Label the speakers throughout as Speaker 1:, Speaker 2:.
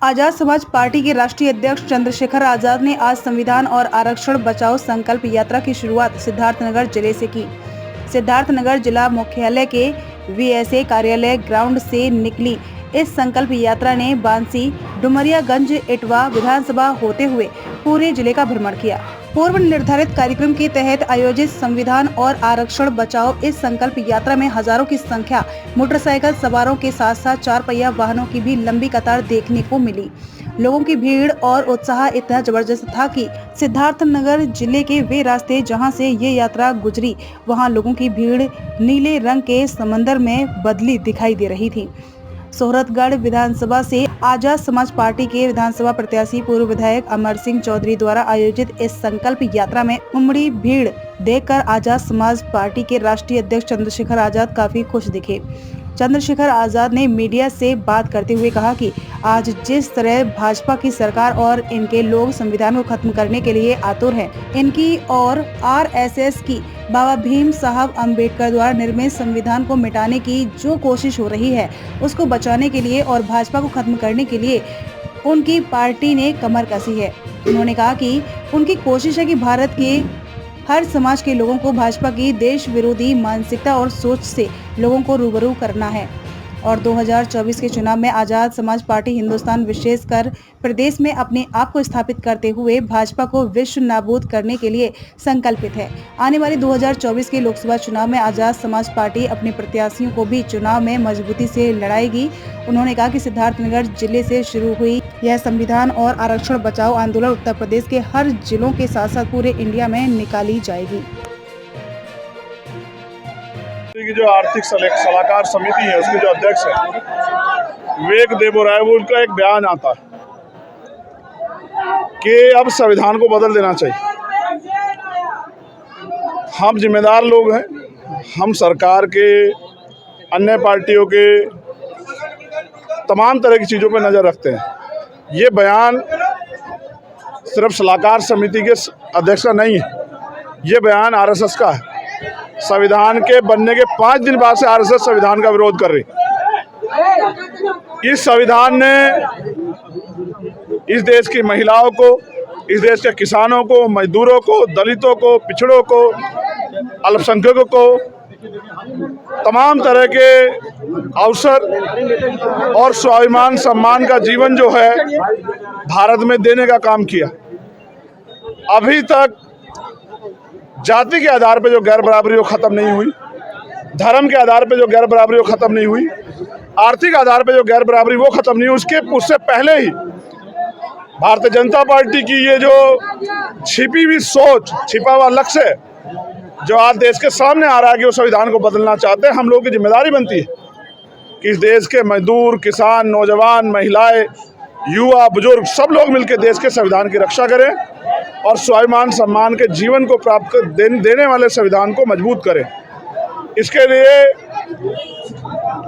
Speaker 1: Azad Samaj party के राष्ट्रीय अध्यक्ष चंद्रशेखर आजाद ने आज संविधान और आरक्षण बचाओ संकल्प यात्रा की शुरुआत सिद्धार्थनगर जिले से की। सिद्धार्थनगर जिला मुख्यालय के वीएसए कार्यालय ग्राउंड से निकली इस संकल्प यात्रा ने बांसी, डुमरियागंज, इटवा विधानसभा होते हुए पूरे जिले का भ्रमण किया। पूर्व निर्धारित कार्यक्रम के तहत आयोजित संविधान और आरक्षण बचाओ इस संकल्प यात्रा में हजारों की संख्या मोटरसाइकिल सवारों के साथ साथ चार पहिया वाहनों की भी लंबी कतार देखने को मिली। लोगों की भीड़ और उत्साह इतना जबरदस्त था कि सिद्धार्थनगर जिले के वे रास्ते जहां से ये यात्रा गुजरी, वहां लोगों की भीड़ नीले रंग के समंदर में बदली दिखाई दे रही थी। सोहरतगढ़ विधानसभा से आजाद समाज पार्टी के विधानसभा प्रत्याशी पूर्व विधायक अमर सिंह चौधरी द्वारा आयोजित इस संकल्प यात्रा में उमड़ी भीड़ देखकर आजाद समाज पार्टी के राष्ट्रीय अध्यक्ष चंद्रशेखर आजाद काफी खुश दिखे। चंद्रशेखर आजाद ने मीडिया से बात करते हुए कहा कि आज जिस तरह भाजपा की सरकार और इनके लोग संविधान को खत्म करने के लिए आतुर हैं, इनकी और आरएसएस की बाबा भीम साहब अंबेडकर द्वारा निर्मित संविधान को मिटाने की जो कोशिश हो रही है, उसको बचाने के लिए और भाजपा को खत्म करने के लिए उनकी पार्टी ने कमर कसी है। उन्होंने कहा कि उनकी कोशिश है कि भारत के हर समाज के लोगों को भाजपा की देश विरोधी मानसिकता और सोच से लोगों को रूबरू करना है और 2024 के चुनाव में आजाद समाज पार्टी हिंदुस्तान विशेषकर प्रदेश में अपने आप को स्थापित करते हुए भाजपा को विश्व नाबूद करने के लिए संकल्पित है। आने वाले 2024 के लोकसभा चुनाव में आजाद समाज पार्टी अपने प्रत्याशियों को भी चुनाव में मजबूती से लड़ाएगी। उन्होंने कहा कि सिद्धार्थनगर जिले से शुरू हुई यह संविधान और आरक्षण बचाओ आंदोलन उत्तर प्रदेश के हर जिलों के साथ साथ पूरे इंडिया में निकाली जाएगी।
Speaker 2: की जो आर्थिक सलाहकार समिति है उसके जो अध्यक्ष है विवेक देबोराय, वो उनका एक बयान आता है कि अब संविधान को बदल देना चाहिए। हम जिम्मेदार लोग हैं, हम सरकार के, अन्य पार्टियों के तमाम तरह की चीज़ों पर नज़र रखते हैं। ये बयान सिर्फ सलाहकार समिति के अध्यक्ष का नहीं है, ये बयान आरएसएस का है। संविधान के बनने के 5 दिन बाद से आरएसएस संविधान का विरोध कर रही। इस संविधान ने इस देश की महिलाओं को, इस देश के किसानों को, मजदूरों को, दलितों को, पिछड़ों को, अल्पसंख्यकों को तमाम तरह के अवसर और स्वाभिमान सम्मान का जीवन जो है भारत में देने का काम किया। अभी तक जाति के आधार पे जो गैर बराबरी वो खत्म नहीं हुई, धर्म के आधार पे जो गैर बराबरी वो खत्म नहीं हुई, आर्थिक आधार पे जो गैर बराबरी वो खत्म नहीं हुई। उससे पहले ही भारतीय जनता पार्टी की ये जो छिपी हुई सोच, छिपा हुआ लक्ष्य है जो आज देश के सामने आ रहा है कि वो संविधान को बदलना चाहते हैं, हम लोगों की जिम्मेदारी बनती है कि इस देश के मजदूर, किसान, नौजवान, महिलाएं, युवा, बुजुर्ग सब लोग मिलकर देश के संविधान की रक्षा करें और स्वाभिमान सम्मान के जीवन को प्राप्त देने वाले संविधान को मजबूत करें। इसके लिए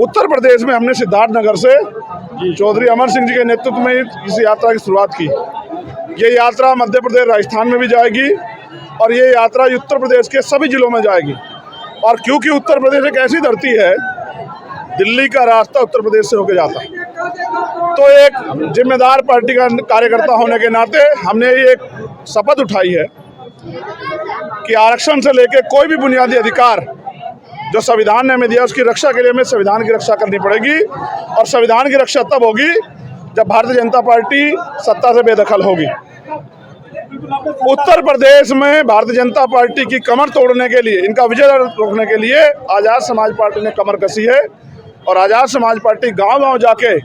Speaker 2: उत्तर प्रदेश में हमने सिद्धार्थनगर से चौधरी अमर सिंह जी के नेतृत्व में इस यात्रा की शुरुआत की। ये यात्रा मध्य प्रदेश, राजस्थान में भी जाएगी और ये यात्रा उत्तर प्रदेश के सभी जिलों में जाएगी। और क्योंकि उत्तर प्रदेश एक ऐसी धरती है, दिल्ली का रास्ता उत्तर प्रदेश से होकर जाता है, तो एक जिम्मेदार पार्टी का कार्यकर्ता होने के नाते हमने ये एक शपथ उठाई है कि आरक्षण से लेकर कोई भी बुनियादी अधिकार जो संविधान ने हमें दिया उसकी रक्षा के लिए हमें संविधान की रक्षा करनी पड़ेगी। और संविधान की रक्षा तब होगी जब भारतीय जनता पार्टी सत्ता से बेदखल होगी। उत्तर प्रदेश में भारतीय जनता पार्टी की कमर तोड़ने के लिए, इनका विजय रोकने के लिए आजाद समाज पार्टी ने कमर कसी है और आजाद समाज पार्टी गांव-गांव जाके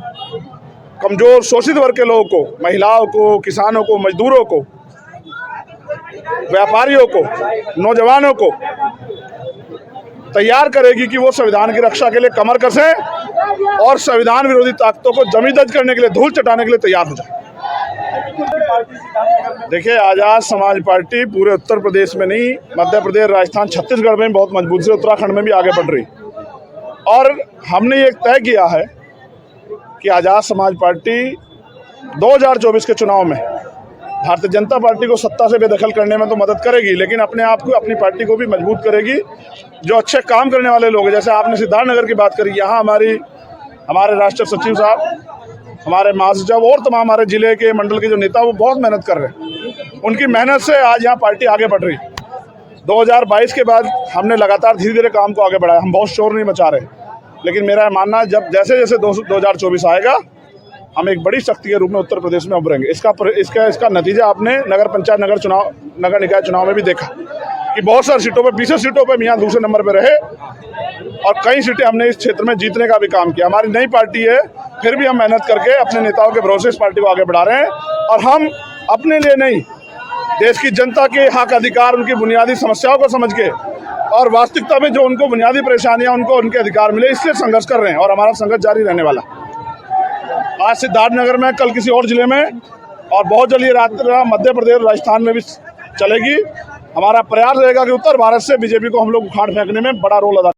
Speaker 2: कमजोर शोषित वर्ग के लोगों को, महिलाओं को, किसानों को, मजदूरों को, व्यापारियों को, नौजवानों को तैयार करेगी कि वो संविधान की रक्षा के लिए कमर कसें और संविधान विरोधी ताकतों को जमींदोज करने के लिए, धूल चटाने के लिए तैयार हो जाए। देखिए, आजाद समाज पार्टी पूरे उत्तर प्रदेश में नहीं, मध्य प्रदेश, राजस्थान, छत्तीसगढ़ में बहुत मजबूत से, उत्तराखंड में भी आगे बढ़ रही। और हमने ये तय किया है कि आजाद समाज पार्टी 2024 के चुनाव में भारतीय जनता पार्टी को सत्ता से बेदखल करने में तो मदद करेगी, लेकिन अपने आप को, अपनी पार्टी को भी मजबूत करेगी। जो अच्छे काम करने वाले लोग हैं, जैसे आपने सिद्धार्थनगर की बात करी, यहाँ हमारे राष्ट्रीय सचिव साहब हमारे महासचिव और तमाम हमारे जिले के मंडल के जो नेता वो बहुत मेहनत कर रहे हैं। उनकी मेहनत से आज यहाँ पार्टी आगे बढ़ रही। 2022 के बाद हमने लगातार धीरे धीरे काम को आगे बढ़ाया। हम बहुत शोर नहीं मचा रहे, लेकिन मेरा मानना है जब जैसे जैसे 2024 आएगा हम एक बड़ी शक्ति के रूप में उत्तर प्रदेश में उभरेंगे। इसका नतीजा आपने नगर पंचायत नगर निकाय चुनाव में भी देखा कि बहुत सारी सीटों पर 20 सीटों पर यहाँ दूसरे नंबर पर रहे और कई सीटें हमने इस क्षेत्र में जीतने का भी काम किया। हमारी नई पार्टी है, फिर भी हम मेहनत करके अपने नेताओं के भरोसे इस पार्टी को आगे बढ़ा रहे हैं। और हम अपने लिए नहीं, देश की जनता के हक अधिकार, उनकी बुनियादी समस्याओं को समझ के और वास्तविकता में जो उनको बुनियादी परेशानियां उनको उनके अधिकार मिले, इसलिए संघर्ष कर रहे हैं और हमारा संघर्ष जारी रहने वाला। आज सिद्धार्थनगर में, कल किसी और जिले में और बहुत जल्द ये यात्रा मध्य प्रदेश राजस्थान में भी चलेगी। हमारा प्रयास रहेगा कि उत्तर भारत से बीजेपी को हम लोग उखाड़ फेंकने में बड़ा रोल अदा